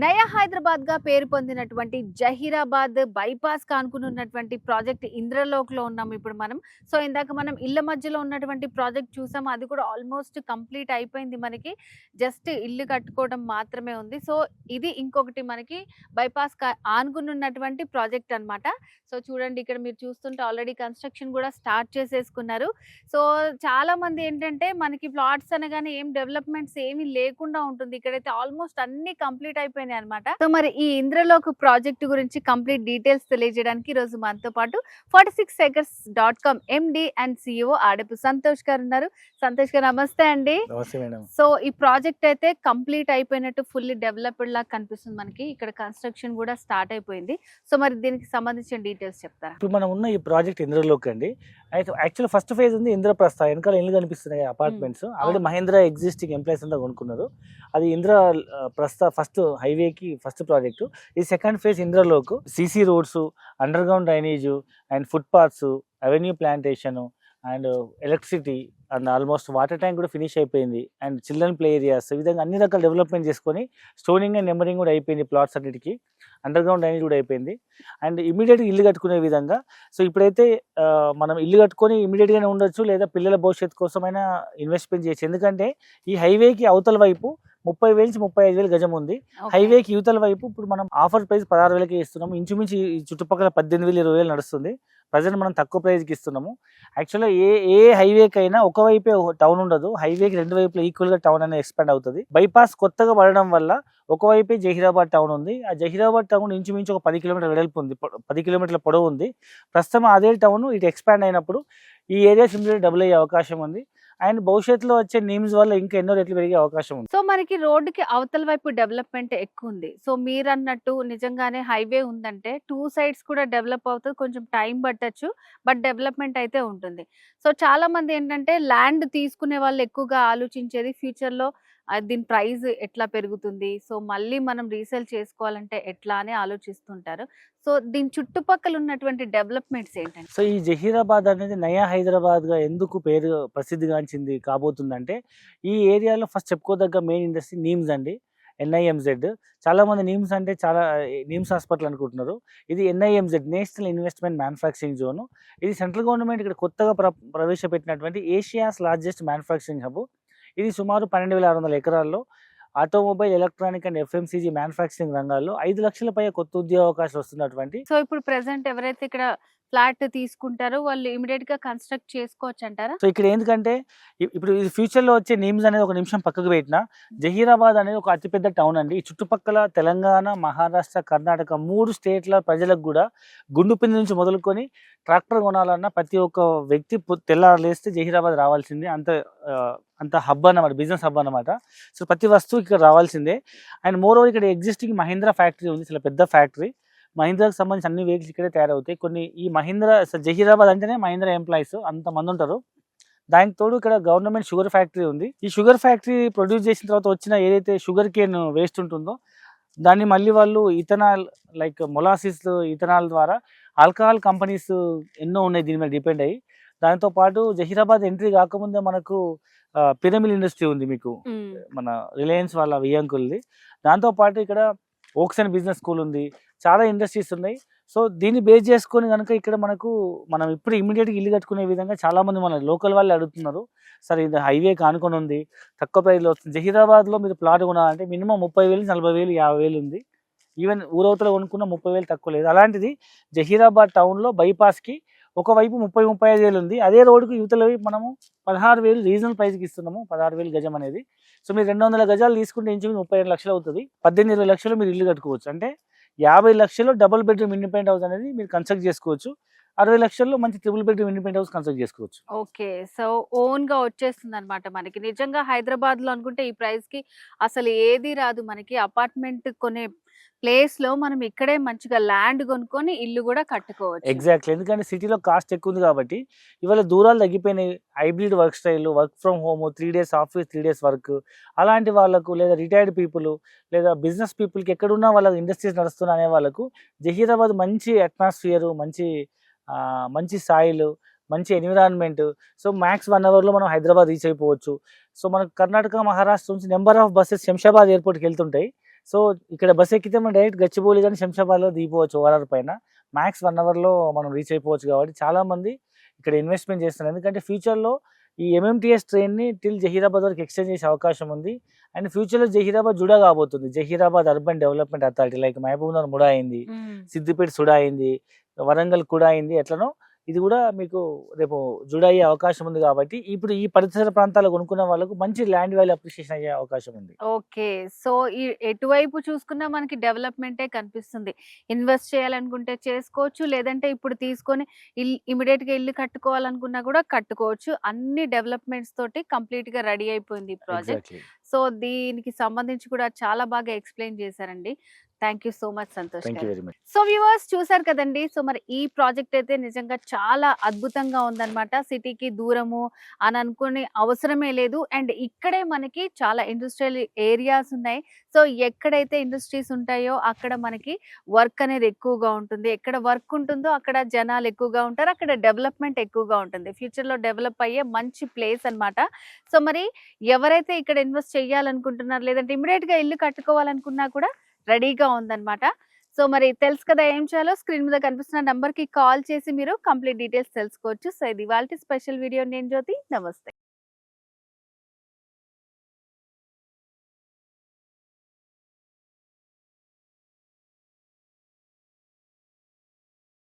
నయా హైదరాబాద్ గా పేరు పొందినటువంటి జహీరాబాద్ బైపాస్ కానుకున్నటువంటి ప్రాజెక్ట్ ఇంద్రలోక్ లో ఉన్నాం ఇప్పుడు మనం. సో ఇందాక మనం ఇళ్ళ మధ్యలో ఉన్నటువంటి ప్రాజెక్ట్ చూసాం, అది కూడా ఆల్మోస్ట్ కంప్లీట్ అయిపోయింది. మనకి జస్ట్ ఇల్లు కట్టుకోవడం మాత్రమే ఉంది. సో ఇది ఇంకొకటి మనకి బైపాస్ ఆనుకున్నటువంటి ప్రాజెక్ట్ అన్నమాట. సో చూడండి, ఇక్కడ మీరు చూస్తుంటే ఆల్రెడీ కన్స్ట్రక్షన్ కూడా స్టార్ట్ చేసేసుకున్నారు. సో చాలా మంది ఏంటంటే మనకి ప్లాట్స్ అనగానే ఏం డెవలప్మెంట్స్ ఏమీ లేకుండా ఉంటుంది. ఇక్కడైతే ఆల్మోస్ట్ అన్ని కంప్లీట్ అయిపోయినాయి అన్నమాట. సో మరి ఈ ఇంద్రలోక్ ప్రాజెక్ట్ గురించి కంప్లీట్ డీటెయిల్స్ తెలియజేయడానికి ఈ రోజు మనతో పాటు 46acres.com MD and CEO Adapu Santosh గారు ఉన్నారు. సంతోష్ గారు నమస్తే అండి. నమస్తే మేడం. సో ఈ ప్రాజెక్ట్ అయితే కంప్లీట్ అయిపోయినట్టు, ఫుల్లీ డెవలప్డ్ లాగా కనిపిస్తుంది మనకి. ఇక్కడ కన్స్ట్రక్షన్ కూడా స్టార్ట్ అయిపోయింది. సో మరి దీనికి సంబంధించిన డీటెయిల్స్ చెప్తారా? ఇప్పుడు మనం ఉన్న ఈ ప్రాజెక్ట్ ఇంద్రలోక్ అండి. అయితే యాక్చువల్ ఫస్ట్ ఫేజ్ ఉంది ఇంద్రప్రస్థ. వెనకాల ఇల్లు కనిపిస్తున్నాయి, apartments. Already Mahendra existing employees అంతా కొనుక్కున్నారు. అది ప్రస్థ ఫస్ట్ హైవేకి ఫస్ట్ ప్రాజెక్టు. ఈ second phase Indralok. CC roads, underground drainage and footpaths, avenue plantation and electricity and almost water tank కూడా ఫినిష్ అయిపోయింది. అండ్ చిల్డ్రన్ ప్లే ఏరియాస్, ఈ విధంగా అన్ని రకాల డెవలప్మెంట్ చేసుకొని స్టోనింగ్ అండ్ నెంబరింగ్ కూడా అయిపోయింది. ప్లాట్స్ అన్నిటికీ అండర్ గ్రౌండ్ డ్రైనేజ్ కూడా అయిపోయింది. అండ్ ఇమీడియట్గా ఇల్లు కట్టుకునే విధంగా. సో ఇప్పుడైతే మనం ఇల్లు కట్టుకొని ఇమీడియట్గానే ఉండొచ్చు, లేదా పిల్లల భవిష్యత్తు కోసమైనా ఇన్వెస్ట్మెంట్ చేయొచ్చు. ఎందుకంటే ఈ హైవేకి అవతల వైపు 30,000 నుంచి 35,000 గజం ఉంది. హైవేకి యువతల వైపు ఇప్పుడు మనం ఆఫర్ ప్రైస్ 16,000కి ఇస్తున్నాము. ఇంచుమించి ఈ చుట్టుపక్కల 18,000-20,000 నడుస్తుంది. ప్రజెంట్ మనం తక్కువ ప్రైస్కి ఇస్తున్నాము. యాక్చువల్గా ఏ హైవేకైనా ఒకవైపే టౌన్ ఉండదు. హైవేకి రెండు వైపులా ఈక్వల్గా టౌన్ అనేది ఎక్స్పాండ్ అవుతుంది. బైపాస్ కొత్తగా పడడం వల్ల ఒకవైపే జహీరాబాద్ టౌన్ ఉంది. ఆ జహీరాబాద్ టౌన్ ఇంచుమించు ఒక 10 కిలోమీటర్ల వెడల్పు ఉంది, 10 కిలోమీటర్ల పొడవు ఉంది. ప్రస్తుతం అదే టౌన్ ఇటు ఎక్స్పాండ్ అయినప్పుడు ఈ ఏరియా సింపుల్గా డబుల్ అయ్యే అవకాశం ఉంది. అండ్ భవిష్యత్తులో వచ్చే నీమ్స్ వల్ల ఇంకా ఎన్నో రెట్లు పెరిగే అవకాశం ఉంది. సో మనకి రోడ్డుకి అవతల వైపు డెవలప్మెంట్ ఎక్కువ ఉంది. సో మీరు అన్నట్టు నిజంగానే హైవే ఉందంటే 2 సైడ్స్ కూడా డెవలప్ అవుతుంది. కొంచెం టైం పట్టచ్చు, బట్ డెవలప్మెంట్ అయితే ఉంటుంది. సో చాలా మంది ఏంటంటే ల్యాండ్ తీసుకునే వాళ్ళు ఎక్కువగా ఆలోచించేది ఫ్యూచర్లో దీని ప్రైస్ ఎట్లా పెరుగుతుంది, సో మళ్ళీ మనం రీసేల్ చేసుకోవాలంటే ఎట్లా అని ఆలోచిస్తుంటారు. సో దీని చుట్టుపక్కల ఉన్నటువంటి డెవలప్మెంట్స్ ఏంటంటే? సో ఈ జహీరాబాద్ అనేది నయా హైదరాబాద్గా ఎందుకు పేరు ప్రసిద్ధిగాంచింది కాబోతుందంటే, ఈ ఏరియాలో ఫస్ట్ చెప్పుకోదగ్గ మెయిన్ ఇండస్ట్రీ నీమ్స్ అండి. NIMZ. చాలామంది నీమ్స్ అంటే నీమ్స్ హాస్పిటల్ అనుకుంటున్నారు. ఇది NIMZ, national investment manufacturing zone. ఇది సెంట్రల్ గవర్నమెంట్ ఇక్కడ కొత్తగా ప్రవేశపెట్టినటువంటి ఏషియాస్ లార్జెస్ట్ మ్యానుఫ్యాక్చరింగ్ హబ్. ఇది సుమారు 12,600 ఎకరాల్లో automobile, electronic and FMCG manufacturing రంగాల్లో 5 లక్షల పై కొత్త ఉద్యోగ అవకాశాలు వస్తున్నటువంటి. సో ఇప్పుడు ప్రెసెంట్ ఎవరైతే ఇక్కడ ఫ్లాట్ తీసుకుంటారో వాళ్ళు ఇమీడియట్ గా కన్స్ట్రక్ట్ చేసుకోవచ్చు అంటారా? సో ఇక్కడ ఎందుకంటే ఇప్పుడు ఇది ఫ్యూచర్లో వచ్చే నీమ్స్ అనేది ఒక నిమిషం పక్కకు పెట్టిన, జహీరాబాద్ అనేది ఒక అతిపెద్ద టౌన్ అండి. ఈ చుట్టుపక్కల తెలంగాణ, మహారాష్ట్ర, కర్ణాటక 3 స్టేట్ల ప్రజలకు కూడా గుండుపిండి నుంచి మొదలుకొని ట్రాక్టర్ కొనాలన్నా ప్రతి ఒక్క వ్యక్తి తెల్లారలేస్తే జహీరాబాద్ రావాల్సిందే. అంత హబ్ అన్నమాట, బిజినెస్ హబ్ అన్నమాట. సో ప్రతి వస్తువు ఇక్కడ రావాల్సిందే. అండ్ మోరోవర్ ఇక్కడ ఎగ్జిస్టింగ్ మహీంద్రా ఫ్యాక్టరీ ఉంది, చాలా పెద్ద ఫ్యాక్టరీ. మహీంద్రాకి సంబంధించి అన్ని వెహికల్స్ ఇక్కడే తయారవుతాయి. కొన్ని ఈ మహీంద్రా జహీరాబాద్ అంటేనే మహీంద్రా ఎంప్లాయీస్ అంతమంది ఉంటారు. దానికి తోడు ఇక్కడ గవర్నమెంట్ షుగర్ ఫ్యాక్టరీ ఉంది. ఈ షుగర్ ఫ్యాక్టరీ ప్రొడ్యూస్ చేసిన తర్వాత వచ్చిన ఏదైతే షుగర్ కేన్ వేస్ట్ ఉంటుందో దాన్ని మళ్ళీ వాళ్ళు ఇథనాల్, లైక్ మొలాసిస్, ఇథనాల్ ద్వారా ఆల్కహాల్ కంపెనీస్ ఎన్నో ఉన్నాయి దీని మీద డిపెండ్ అయ్యి. దాంతో పాటు జహీరాబాద్ ఎంట్రీ కాకముందే మనకు పిరమిల్ ఇండస్ట్రీ ఉంది, మీకు మన రిలయన్స్ వాళ్ళ వియంకుల్ది. దాంతోపాటు ఇక్కడ ఓక్సన్ బిజినెస్ స్కూల్ ఉంది, చాలా ఇండస్ట్రీస్ ఉన్నాయి. సో దీన్ని బేస్ చేసుకొని కనుక ఇక్కడ మనం ఇప్పుడు ఇమీడియట్గా ఇల్లు కట్టుకునే విధంగా చాలామంది మన లోకల్ వాళ్ళు అడుగుతున్నారు. సరే ఇది హైవే కానుకొని ఉంది, తక్కువ ప్రైస్లో వస్తుంది. జహీరాబాద్లో మీరు ప్లాట్ కొనాలంటే మినిమం 30,000, 40,000, 50,000 ఉంది. ఈవెన్ ఊరవతలో కొనుక్కున్న 30,000 తక్కువ లేదు. అలాంటిది జహీరాబాద్ టౌన్లో బైపాస్కి ఒకవైపు 30-35,000 ఉంది. అదే రోడ్డుకు యువతల వైపు మనము 16,000 రీజనల్ ప్రైస్కి ఇస్తున్నాము, 16,000 గజం అనేది. సో మీరు 200 గజాలు తీసుకుంటే ఇంచుమించు 35 లక్షలు అవుతుంది. 18-20 లక్షలు మీరు ఇల్లు కట్టుకోవచ్చు. అంటే 50 లక్షలు డబుల్ బెడ్రూమ్ ఇండిపెండెంట్ హౌస్ అనేది మీరు కన్స్ట్రక్ట్ చేసుకోవచ్చు. 60 లక్షల్లో మంచి triple bedroom independent house construct చేసుకోవచ్చు. ఓకే. సో ఓన్ గా వచ్చేస్తుంది అనమాట మనకి. నిజంగా హైదరాబాద్ లో అనుకుంటే ఈ ప్రైస్ కి అసలు ఏది రాదు మనకి. అపార్ట్మెంట్ కొనే ప్లేస్ లో మనం ఇక్కడే మంచిగా ల్యాండ్ కొనుక్కొని ఇల్లు కూడా కట్టుకోవచ్చు. ఎగ్జాక్ట్లీ, ఎందుకంటే సిటీలో కాస్ట్ ఎక్కువ ఉంది కాబట్టి ఇవాళ దూరాలు తగ్గిపోయినాయి. Hybrid work style, work from home, 3 days office, 3 days work, అలాంటి వాళ్ళకు, లేదా రిటైర్డ్ పీపుల్, లేదా బిజినెస్ పీపుల్కి ఎక్కడున్నా వాళ్ళకి ఇండస్ట్రీస్ నడుస్తున్నా అనే వాళ్ళకు జహీరాబాద్ మంచి అట్మాస్ఫియర్, మంచి సాయిల్, మంచి ఎన్విరాన్మెంట్. సో మ్యాక్స్ 1 అవర్లో మనం హైదరాబాద్ రీచ్ అయిపోవచ్చు. సో మనకు కర్ణాటక, మహారాష్ట్ర నుంచి నెంబర్ ఆఫ్ బస్సెస్ శంషాబాద్ ఎయిర్పోర్ట్కి వెళ్తుంటాయి. సో ఇక్కడ బస్ ఎక్కితే మనం డైరెక్ట్ గచ్చిబౌలి కానీ శంషాబాద్లో దిగిపోవచ్చు ఓఆర్ఆర్ పైన. మ్యాక్స్ 1 అవర్లో మనం రీచ్ అయిపోవచ్చు. కాబట్టి చాలా మంది ఇక్కడ ఇన్వెస్ట్మెంట్ చేస్తున్నారు. ఎందుకంటే ఫ్యూచర్లో ఈ ఎంఎంటీఎస్ ట్రైన్ని టిల్ జహీరాబాద్ వరకు ఎక్స్టెండ్ చేసే అవకాశం ఉంది. అండ్ ఫ్యూచర్లో జహీరాబాద్ జుడా కాబోతుంది. Zaheerabad urban development authority, like Mahabubnagar MUDA అయింది, సిద్దిపేట సుడా అయింది, వరంగల్ కూడా అయింది. ఎట్లనో ఇది కూడా మీకు రేపు జుడా అయ్యే అవకాశం ఉంది. కాబట్టి ఇప్పుడు ఈ పరిసర ప్రాంతాలు కొనుక్కున్న వాళ్ళకు మంచి ల్యాండ్ వాల్యూ అప్రిషియేషన్ అయ్యే అవకాశం ఉంది. ఓకే. సో ఈ ఎటువైపు చూసుకున్నా మనకి డెవలప్‌మెంటే కనిపిస్తుంది. ఇన్వెస్ట్ చేయాలనుకుంటే చేసుకోవచ్చు. లేదంటే ఇప్పుడు తీసుకొని ఇమ్మీడియేట్‌గా ఇల్లు కట్టుకోవాలనుకున్నా కూడా కట్టుకోవచ్చు. అన్ని డెవలప్‌మెంట్స్ తోటి కంప్లీట్‌గా రెడీ అయిపోయింది ఈ ప్రాజెక్ట్. ఎగ్జాక్ట్లీ. సో దీనికి సంబంధించి కూడా చాలా బాగా ఎక్స్‌ప్లెయిన్ చేశారండి. Thank you so much Santosh thank you గారు. Very much. సో వ్యూవర్స్ చూసారు కదండి. సో మరి ఈ ప్రాజెక్ట్ అయితే నిజంగా చాలా అద్భుతంగా ఉందన్నమాట. సిటీకి దూరము అని అనుకునే అవసరమే లేదు. అండ్ ఇక్కడే మనకి చాలా ఇండస్ట్రియల్ ఏరియాస్ ఉన్నాయి. సో ఎక్కడైతే ఇండస్ట్రీస్ ఉంటాయో అక్కడ మనకి వర్క్ అనేది ఎక్కువగా ఉంటుంది. ఎక్కడ వర్క్ ఉంటుందో అక్కడ జనాలు ఎక్కువగా ఉంటారు. అక్కడ డెవలప్మెంట్ ఎక్కువగా ఉంటుంది. ఫ్యూచర్లో డెవలప్ అయ్యే మంచి ప్లేస్ అన్నమాట. సో మరి ఎవరైతే ఇక్కడ ఇన్వెస్ట్ చేయాలనుకుంటున్నారు, లేదంటే ఇమ్మీడియట్‌గా ఇల్లు కట్టుకోవాలనుకున్నా కూడా రెడీగా ఉందన్నమాట. సో మరి తెలుసు కదా ఏం చేయాలో. స్క్రీన్ మీద కనిపిస్తున్న నంబర్‌కి కాల్ చేసి మీరు కంప్లీట్ డీటెయిల్స్ తెలుసుకోవచ్చు. సో ఇది ఇవాల్టి స్పెషల్ వీడియో. నేను జ్యోతి. నమస్తే.